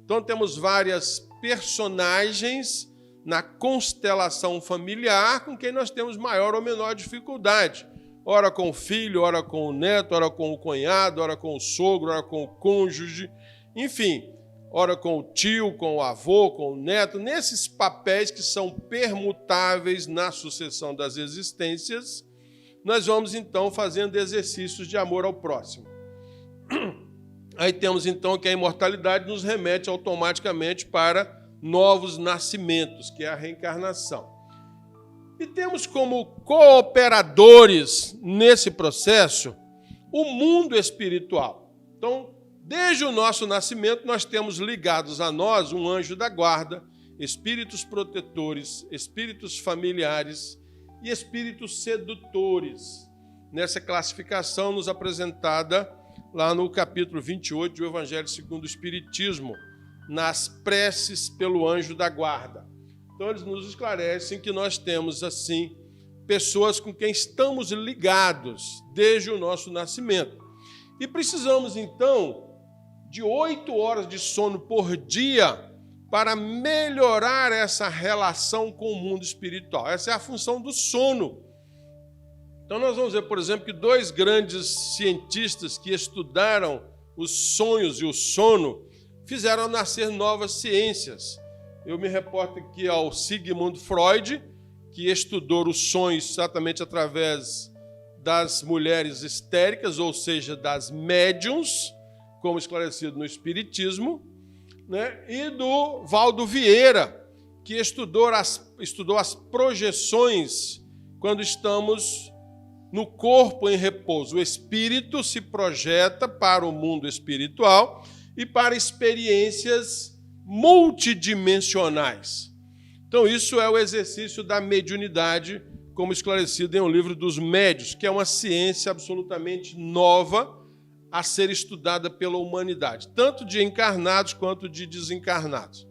Então, temos várias personagens na constelação familiar com quem nós temos maior ou menor dificuldade. Ora com o filho, ora com o neto, ora com o cunhado, ora com o sogro, ora com o cônjuge, enfim, ora com o tio, com o avô, com o neto, nesses papéis que são permutáveis na sucessão das existências. Nós vamos, então, fazendo exercícios de amor ao próximo. Aí temos, então, que a imortalidade nos remete automaticamente para novos nascimentos, que é a reencarnação. E temos como cooperadores nesse processo o mundo espiritual. Então, desde o nosso nascimento, nós temos ligados a nós um anjo da guarda, espíritos protetores, espíritos familiares e espíritos sedutores, nessa classificação nos apresentada lá no capítulo 28 do Evangelho segundo o Espiritismo, nas preces pelo anjo da guarda. Então, eles nos esclarecem que nós temos, assim, pessoas com quem estamos ligados desde o nosso nascimento. E precisamos, então, de 8 horas de sono por dia para melhorar essa relação com o mundo espiritual. Essa é a função do sono. Então, nós vamos ver, por exemplo, que 2 grandes cientistas que estudaram os sonhos e o sono fizeram nascer novas ciências. Eu me reporto aqui ao Sigmund Freud, que estudou os sonhos exatamente através das mulheres histéricas, ou seja, das médiums, como esclarecido no Espiritismo, né? E do Valdo Vieira, que estudou as projeções quando estamos no corpo em repouso. O espírito se projeta para o mundo espiritual e para experiências multidimensionais. Então, isso é o exercício da mediunidade, como esclarecido em O Livro dos Médiuns, que é uma ciência absolutamente nova a ser estudada pela humanidade, tanto de encarnados quanto de desencarnados.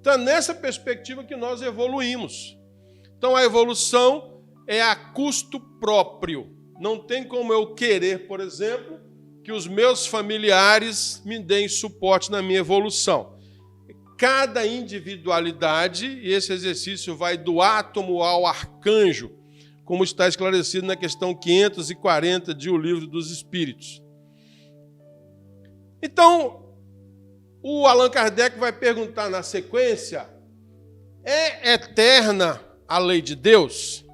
Então, é nessa perspectiva que nós evoluímos. Então, a evolução é a custo próprio. Não tem como eu querer, por exemplo, que os meus familiares me deem suporte na minha evolução. Cada individualidade, e esse exercício vai do átomo ao arcanjo, como está esclarecido na questão 540 de O Livro dos Espíritos. Então, o Allan Kardec vai perguntar na sequência: é eterna a lei de Deus?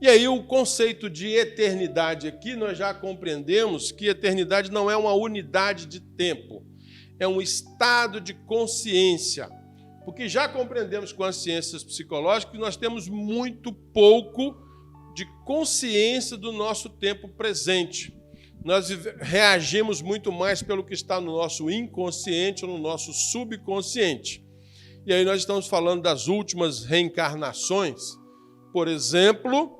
E aí o conceito de eternidade aqui, nós já compreendemos que eternidade não é uma unidade de tempo, é um estado de consciência. Porque já compreendemos com as ciências psicológicas que nós temos muito pouco de consciência do nosso tempo presente. Nós reagimos muito mais pelo que está no nosso inconsciente ou no nosso subconsciente. E aí nós estamos falando das últimas reencarnações. Por exemplo,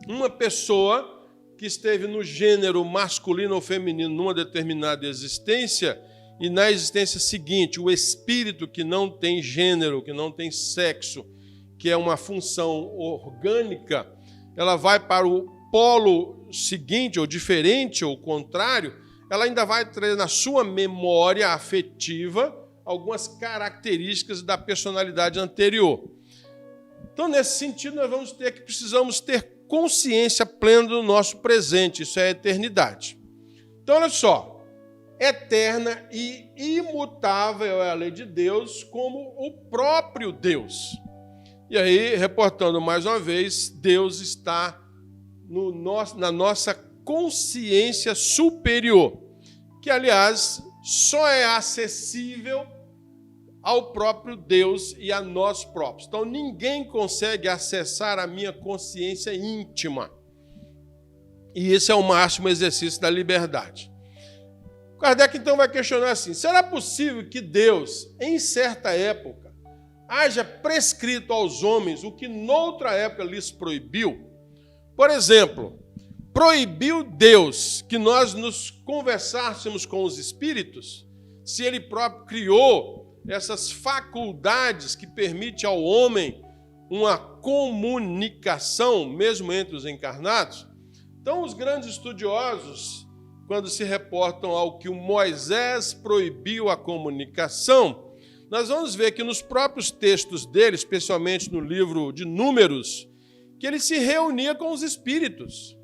uma pessoa que esteve no gênero masculino ou feminino numa determinada existência, e na existência seguinte, o espírito que não tem gênero, que não tem sexo, que é uma função orgânica, ela vai para o polo seguinte, ou diferente, ou contrário, ela ainda vai trazer na sua memória afetiva algumas características da personalidade anterior. Então, nesse sentido, nós precisamos ter consciência plena do nosso presente. Isso é a eternidade. Então, olha só. Eterna e imutável é a lei de Deus, como o próprio Deus. E aí, reportando mais uma vez, Deus está na nossa consciência superior, que, aliás, só é acessível ao próprio Deus e a nós próprios. Então, ninguém consegue acessar a minha consciência íntima. E esse é o máximo exercício da liberdade. Kardec, então, vai questionar assim: será possível que Deus, em certa época, haja prescrito aos homens o que noutra época lhes proibiu? Por exemplo, proibiu Deus que nós nos conversássemos com os espíritos, se Ele próprio criou essas faculdades que permitem ao homem uma comunicação, mesmo entre os encarnados? Então, os grandes estudiosos, quando se reportam ao que o Moisés proibiu a comunicação, nós vamos ver que nos próprios textos dele, especialmente no livro de Números, que ele se reunia com os espíritos.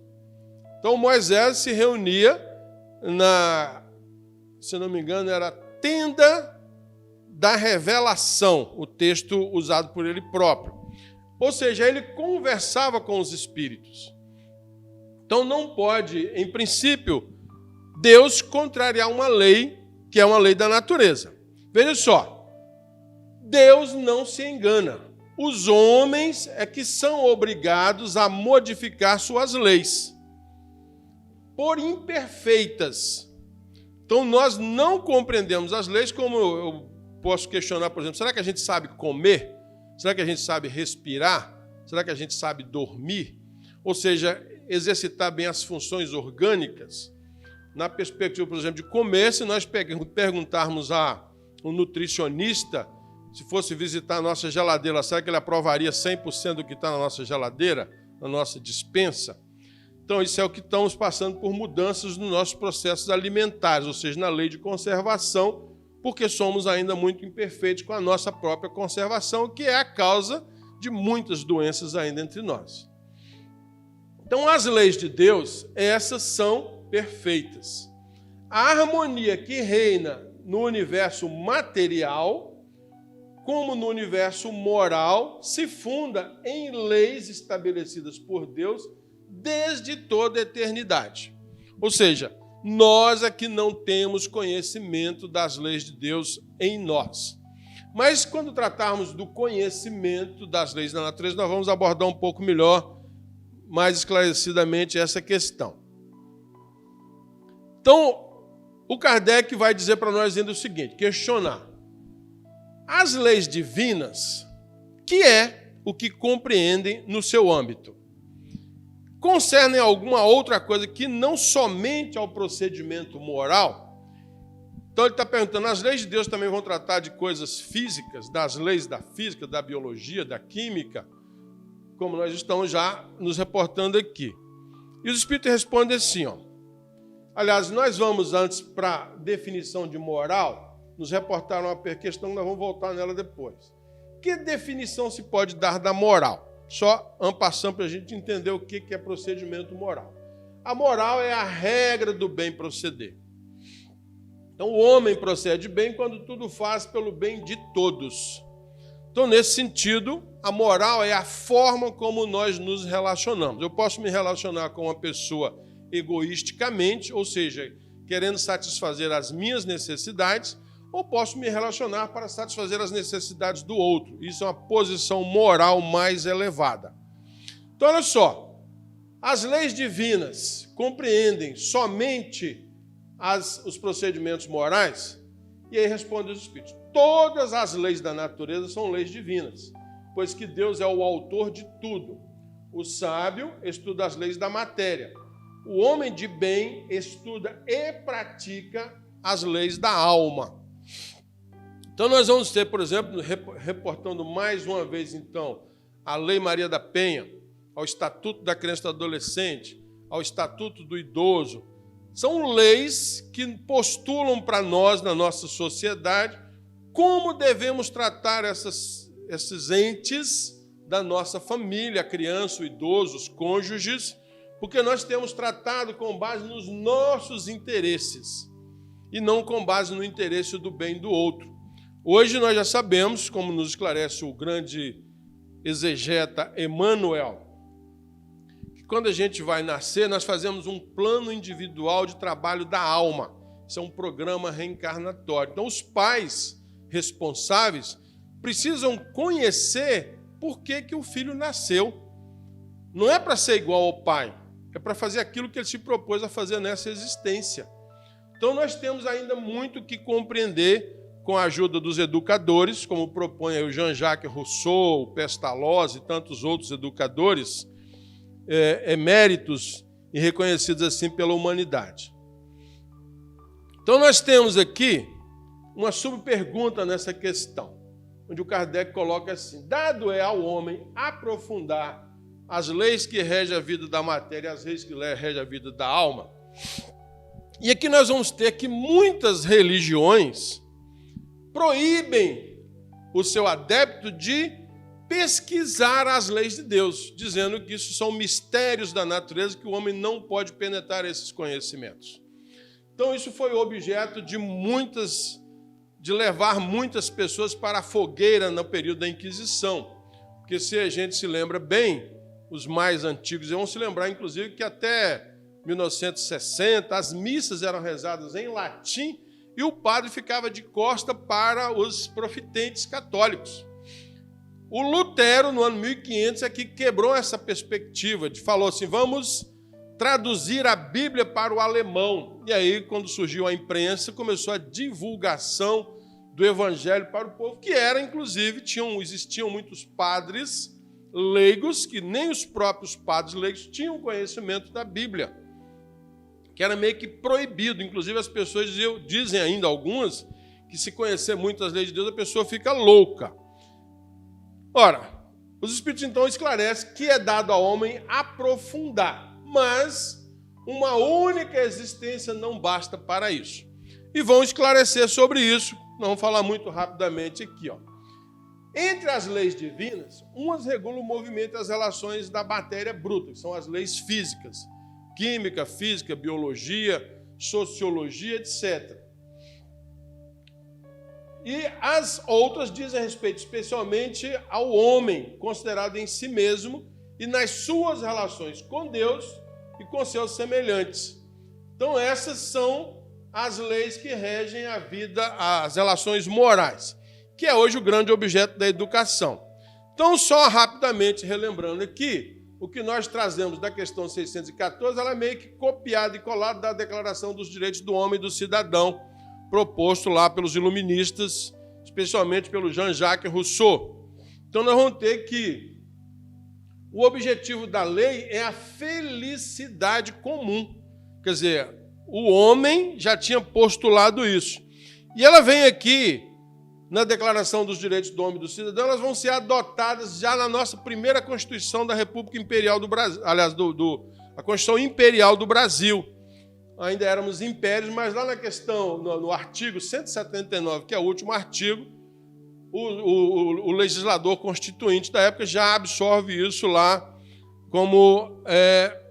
Então, Moisés se reunia se não me engano, era a tenda da revelação, o texto usado por ele próprio. Ou seja, ele conversava com os espíritos. Então, não pode, em princípio, Deus contrariar uma lei, que é uma lei da natureza. Veja só, Deus não se engana. Os homens é que são obrigados a modificar suas leis, por imperfeitas. Então, nós não compreendemos as leis, como eu posso questionar, por exemplo, será que a gente sabe comer? Será que a gente sabe respirar? Será que a gente sabe dormir? Ou seja, exercitar bem as funções orgânicas? Na perspectiva, por exemplo, de comer, se nós perguntarmos a um nutricionista, se fosse visitar a nossa geladeira, será que ele aprovaria 100% do que está na nossa geladeira, na nossa despensa? Então, isso é o que estamos passando por mudanças nos nossos processos alimentares, ou seja, na lei de conservação, porque somos ainda muito imperfeitos com a nossa própria conservação, que é a causa de muitas doenças ainda entre nós. Então, as leis de Deus, essas são perfeitas. A harmonia que reina no universo material como no universo moral, se funda em leis estabelecidas por Deus desde toda a eternidade. Ou seja, nós aqui não temos conhecimento das leis de Deus em nós. Mas quando tratarmos do conhecimento das leis da natureza, nós vamos abordar um pouco melhor, mais esclarecidamente, essa questão. Então, o Kardec vai dizer para nós ainda o seguinte, questionar. As leis divinas, que é o que compreendem no seu âmbito, concernem alguma outra coisa que não somente ao procedimento moral. Então ele está perguntando, as leis de Deus também vão tratar de coisas físicas, das leis da física, da biologia, da química, como nós estamos já nos reportando aqui. E os Espíritos respondem assim, ó. Aliás, nós vamos antes para a definição de moral, nos reportaram uma questão, nós vamos voltar nela depois. Que definição se pode dar da moral? Só en passant para a gente entender o que é procedimento moral. A moral é a regra do bem proceder. Então, o homem procede bem quando tudo faz pelo bem de todos. Então, nesse sentido, a moral é a forma como nós nos relacionamos. Eu posso me relacionar com uma pessoa egoisticamente, ou seja, querendo satisfazer as minhas necessidades, ou posso me relacionar para satisfazer as necessidades do outro. Isso é uma posição moral mais elevada. Então, olha só, as leis divinas compreendem somente os procedimentos morais? E aí responde os Espíritos, todas as leis da natureza são leis divinas, pois que Deus é o autor de tudo. O sábio estuda as leis da matéria. O homem de bem estuda e pratica as leis da alma. Então, nós vamos ter, por exemplo, reportando mais uma vez, então, a Lei Maria da Penha, ao Estatuto da Criança e do Adolescente, ao Estatuto do Idoso. São leis que postulam para nós, na nossa sociedade, como devemos tratar esses entes da nossa família, a criança, o idoso, os cônjuges, porque nós temos tratado com base nos nossos interesses e não com base no interesse do bem do outro. Hoje nós já sabemos, como nos esclarece o grande exegeta Emmanuel, que quando a gente vai nascer, nós fazemos um plano individual de trabalho da alma. Isso é um programa reencarnatório. Então, os pais responsáveis precisam conhecer por que o filho nasceu. Não é para ser igual ao pai, é para fazer aquilo que ele se propôs a fazer nessa existência. Então, nós temos ainda muito que compreender com a ajuda dos educadores, como propõe o Jean-Jacques Rousseau, o Pestalozzi e tantos outros educadores eméritos e reconhecidos assim pela humanidade. Então, nós temos aqui uma subpergunta nessa questão, onde o Kardec coloca assim, dado é ao homem aprofundar as leis que regem a vida da matéria, as leis que regem a vida da alma. E aqui nós vamos ter que muitas religiões proíbem o seu adepto de pesquisar as leis de Deus, dizendo que isso são mistérios da natureza, que o homem não pode penetrar esses conhecimentos. Então, isso foi objeto de levar muitas pessoas para a fogueira no período da Inquisição. Porque se a gente se lembra bem, os mais antigos vão se lembrar, inclusive, que até 1960 as missas eram rezadas em latim e o padre ficava de costa para os profitentes católicos. O Lutero, no ano 1500, é que quebrou essa perspectiva, falou assim, vamos traduzir a Bíblia para o alemão. E aí, quando surgiu a imprensa, começou a divulgação do Evangelho para o povo, que era, inclusive, existiam muitos padres leigos, que nem os próprios padres leigos tinham conhecimento da Bíblia, que era meio que proibido. Inclusive, as pessoas dizem ainda, algumas, que se conhecer muito as leis de Deus, a pessoa fica louca. Ora, os Espíritos, então, esclarecem que é dado ao homem aprofundar, mas uma única existência não basta para isso. E vão esclarecer sobre isso, nós vamos falar muito rapidamente aqui. Entre as leis divinas, umas regulam o movimento e as relações da matéria bruta, que são as leis físicas, química, física, biologia, sociologia, etc. E as outras dizem respeito especialmente ao homem, considerado em si mesmo e nas suas relações com Deus e com seus semelhantes. Então, essas são as leis que regem a vida, as relações morais, que é hoje o grande objeto da educação. Então, só rapidamente relembrando aqui, o que nós trazemos da questão 614, ela é meio que copiada e colada da Declaração dos Direitos do Homem e do Cidadão, proposto lá pelos iluministas, especialmente pelo Jean-Jacques Rousseau. Então, nós vamos ter que o objetivo da lei é a felicidade comum. Quer dizer, o homem já tinha postulado isso. E ela vem aqui, na Declaração dos Direitos do Homem e do Cidadão, elas vão ser adotadas já na nossa primeira Constituição da República Imperial do Brasil, aliás, a Constituição Imperial do Brasil. Ainda éramos impérios, mas lá na questão, no artigo 179, que é o último artigo, o legislador constituinte da época já absorve isso lá como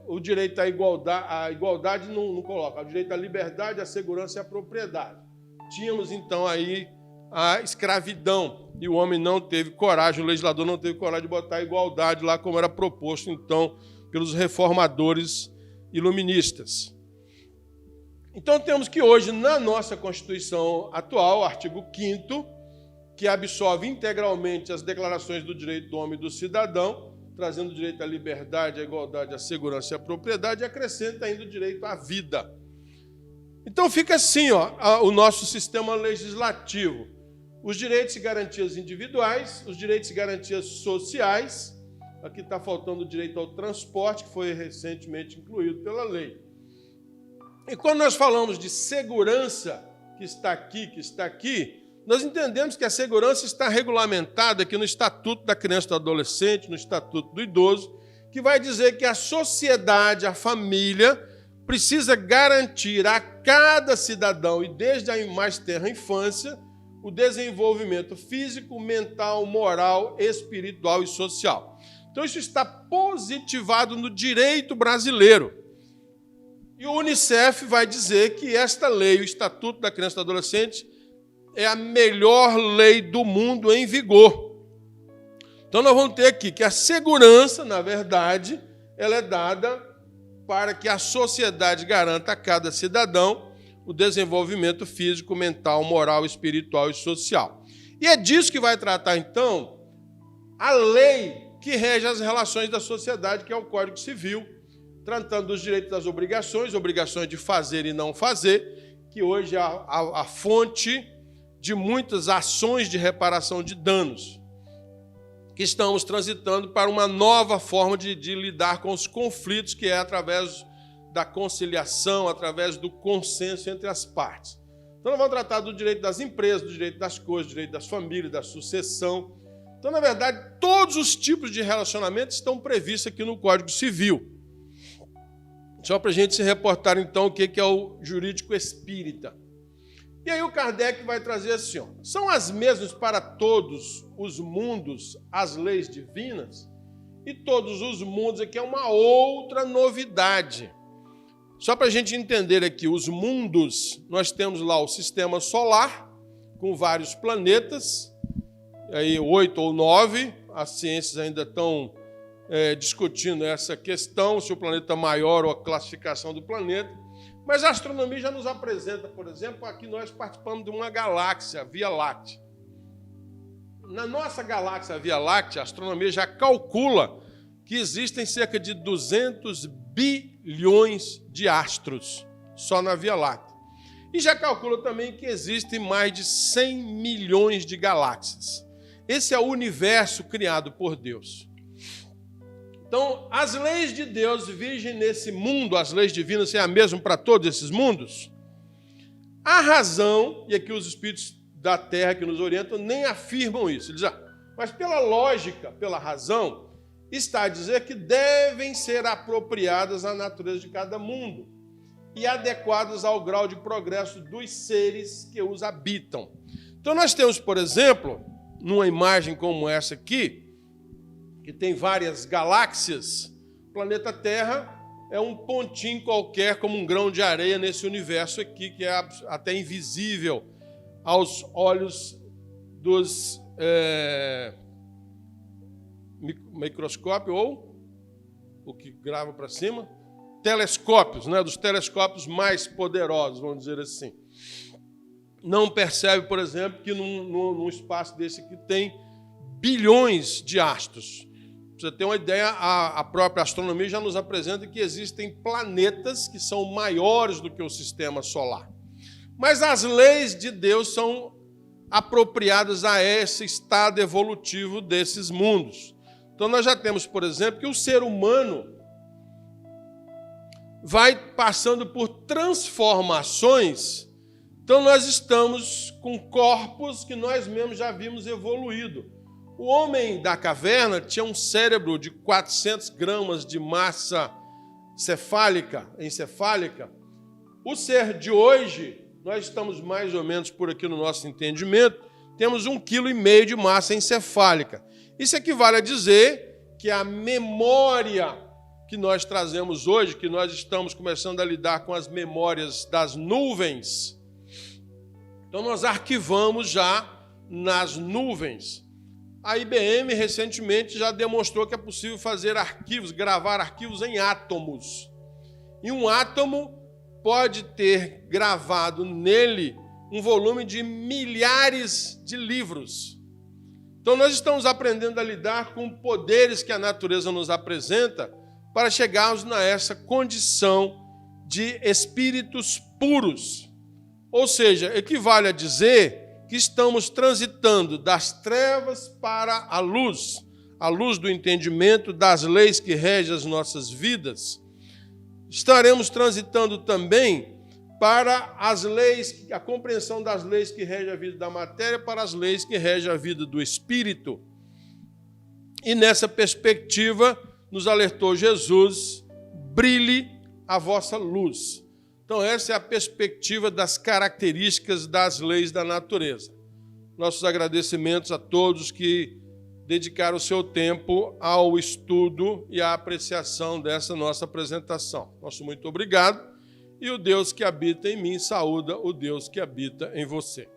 o direito à igualdade. A igualdade não coloca, o direito à liberdade, à segurança e à propriedade. Tínhamos, então, aí a escravidão, e o homem não teve coragem, o legislador não teve coragem de botar a igualdade lá, como era proposto, então, pelos reformadores iluministas. Então, temos que hoje, na nossa Constituição atual, artigo 5º, que absorve integralmente as declarações do direito do homem e do cidadão, trazendo o direito à liberdade, à igualdade, à segurança e à propriedade, e acrescenta ainda o direito à vida. Então, fica assim, o nosso sistema legislativo. Os direitos e garantias individuais, os direitos e garantias sociais, aqui está faltando o direito ao transporte, que foi recentemente incluído pela lei. E quando nós falamos de segurança, que está aqui, nós entendemos que a segurança está regulamentada aqui no Estatuto da Criança e do Adolescente, no Estatuto do Idoso, que vai dizer que a sociedade, a família, precisa garantir a cada cidadão, e desde a mais tenra infância, o desenvolvimento físico, mental, moral, espiritual e social. Então, isso está positivado no direito brasileiro. E o Unicef vai dizer que esta lei, o Estatuto da Criança e do Adolescente, é a melhor lei do mundo em vigor. Então, nós vamos ter aqui que a segurança, na verdade, ela é dada para que a sociedade garanta a cada cidadão o desenvolvimento físico, mental, moral, espiritual e social. E é disso que vai tratar, então, a lei que rege as relações da sociedade, que é o Código Civil, tratando dos direitos e das obrigações de fazer e não fazer, que hoje é a fonte de muitas ações de reparação de danos, que estamos transitando para uma nova forma de lidar com os conflitos, que é através da conciliação, através do consenso entre as partes. Então, nós vamos tratar do direito das empresas, do direito das coisas, do direito das famílias, da sucessão. Então, na verdade, todos os tipos de relacionamento estão previstos aqui no Código Civil. Só para a gente se reportar, então, o que é o jurídico espírita. E aí o Kardec vai trazer assim, são as mesmas para todos os mundos as leis divinas? E todos os mundos aqui é uma outra novidade. Só para a gente entender aqui, os mundos, nós temos lá o sistema solar, com vários planetas, aí 8 ou 9, as ciências ainda estão discutindo essa questão, se o planeta é maior ou a classificação do planeta. Mas a astronomia já nos apresenta, por exemplo, aqui nós participamos de uma galáxia, a Via Láctea. Na nossa galáxia, a Via Láctea, a astronomia já calcula que existem cerca de 200 bilhões de astros só na Via Láctea. E já calcula também que existem mais de 100 milhões de galáxias. Esse é o universo criado por Deus. Então, as leis de Deus vigem nesse mundo, as leis divinas são a mesma para todos esses mundos? A razão, e aqui os espíritos da Terra que nos orientam nem afirmam isso. Eles dizem, mas pela lógica, pela razão, está a dizer que devem ser apropriadas à natureza de cada mundo e adequadas ao grau de progresso dos seres que os habitam. Então, nós temos, por exemplo, numa imagem como essa aqui, que tem várias galáxias, o planeta Terra é um pontinho qualquer, como um grão de areia nesse universo aqui, que é até invisível aos olhos dos microscópio ou o que grava para cima, telescópios, né, dos telescópios mais poderosos, vamos dizer assim. Não percebe, por exemplo, que num espaço desse aqui tem bilhões de astros. Para você ter uma ideia, a própria astronomia já nos apresenta que existem planetas que são maiores do que o sistema solar. Mas as leis de Deus são apropriadas a esse estado evolutivo desses mundos. Então nós já temos, por exemplo, que o ser humano vai passando por transformações. Então nós estamos com corpos que nós mesmos já vimos evoluído. O homem da caverna tinha um cérebro de 400 gramas de massa encefálica. O ser de hoje, nós estamos mais ou menos por aqui no nosso entendimento, temos 1,5 kg de massa encefálica. Isso equivale a dizer que a memória que nós trazemos hoje, que nós estamos começando a lidar com as memórias das nuvens, então nós arquivamos já nas nuvens. A IBM recentemente já demonstrou que é possível fazer arquivos, gravar arquivos em átomos. E um átomo pode ter gravado nele um volume de milhares de livros. Então nós estamos aprendendo a lidar com poderes que a natureza nos apresenta para chegarmos nessa condição de espíritos puros. Ou seja, equivale a dizer que estamos transitando das trevas para a luz do entendimento das leis que regem as nossas vidas. Estaremos transitando também para as leis, a compreensão das leis que regem a vida da matéria para as leis que regem a vida do espírito. E nessa perspectiva, nos alertou Jesus, brilhe a vossa luz. Então, essa é a perspectiva das características das leis da natureza. Nossos agradecimentos a todos que dedicaram o seu tempo ao estudo e à apreciação dessa nossa apresentação. Nosso muito obrigado. E o Deus que habita em mim saúda o Deus que habita em você.